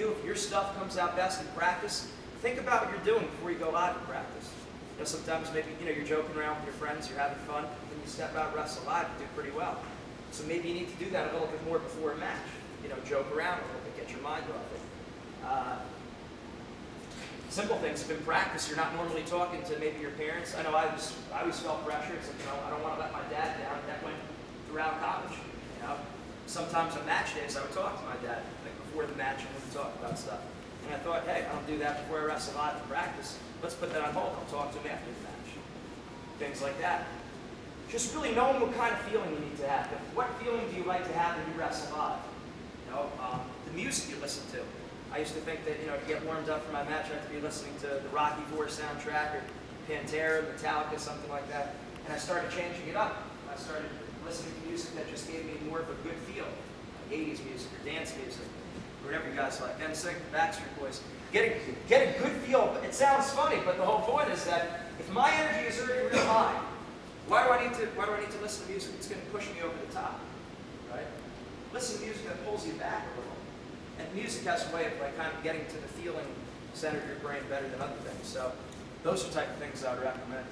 you, if your stuff comes out best in practice, think about what you're doing before you go live in practice. You know, sometimes maybe, you're joking around with your friends, you're having fun, and you step out and wrestle live and do pretty well. So maybe you need to do that a little bit more before a match. Joke around a little bit, get your mind off it. Simple things. If in practice you're not normally talking to maybe your parents, I know I always felt pressure. It's like, I don't want to let my dad down. That went throughout college. Sometimes on match days I would talk to my dad, like before the match, and we would talk about stuff. And I thought, hey, I don't do that before I wrestle live in practice. Let's put that on hold. I'll talk to him after the match. Things like that. Just really knowing what kind of feeling you need to have. What feeling do you like to have when you wrestle live? The music you listen to. I used to think that, to get warmed up for my match, I had to be listening to the Rocky IV soundtrack or Pantera, Metallica, something like that. And I started changing it up. I started listening to music that just gave me more of a good feel, like 80s music or dance music, or whatever you guys like. NSYNC, Backstreet Boys. Get a good feel. It sounds funny, but the whole point is that if my energy is already real high, why do I need to listen to music that's going to push me over the top, right? Listen to music that pulls you back a little. And music has a way of kind of getting to the feeling center of your brain better than other things. So those are the type of things I would recommend.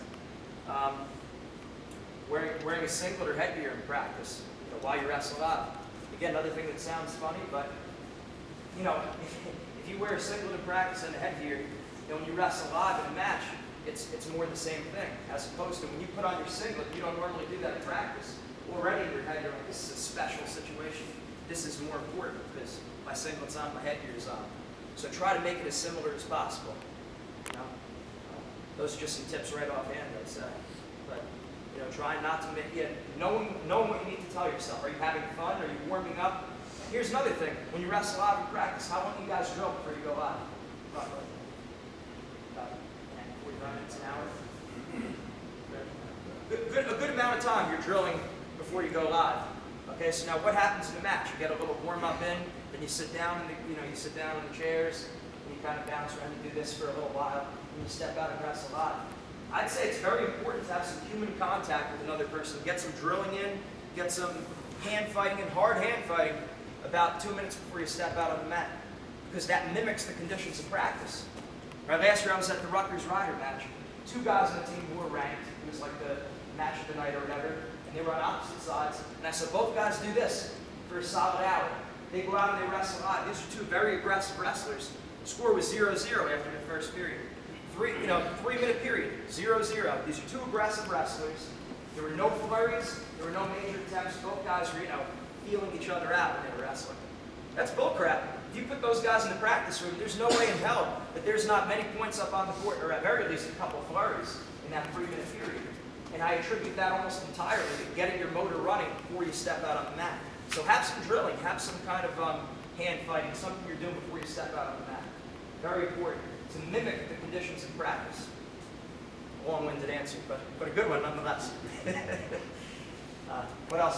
Wearing a singlet or headgear in practice while you wrestle live. Again, another thing that sounds funny, but if you wear a singlet in practice and a headgear, when you wrestle live in a match, it's more the same thing. As opposed to when you put on your singlet, you don't normally do that in practice. Already in your head, you're like, this is a special situation. This is more important because my singlet's on, my headgear's on. So try to make it as similar as possible. Those are just some tips right offhand, I'd say. But try not to make it. Knowing what you need to tell yourself. Are you having fun? Are you warming up? Here's another thing. When you wrestle live in practice, how long do you guys drill before you go live? Roughly. About 45 minutes an hour. A good amount of time you're drilling before you go live. Okay, so now what happens in the match? You get a little warm up in, then you sit down in the chairs, and you kind of bounce around and do this for a little while, and you step out and wrestle live. I'd say it's very important to have some human contact with another person. Get some drilling in, get some hand fighting and hard hand fighting about 2 minutes before you step out on the mat, because that mimics the conditions of practice. Right, last year I was at the Rutgers Rider match. 2 guys on the team who were ranked. It was like the match of the night or whatever, and they were on opposite sides. And I said, both guys do this for a solid hour. They go out and they wrestle live. These are 2 very aggressive wrestlers. The score was 0-0 after the first period. 3-minute period, 0-0. These are 2 aggressive wrestlers. There were no flurries. There were no major attempts. Both guys were, feeling each other out when they were wrestling. That's bullcrap. If you put those guys in the practice room, there's no way in hell that there's not many points up on the court, or at very least a couple flurries in that 3-minute period. And I attribute that almost entirely to getting your motor running before you step out on the mat. So have some drilling, have some kind of hand fighting, something you're doing before you step out on the mat. Very important to mimic the conditions in practice. Long-winded answer, but a good one nonetheless. What else?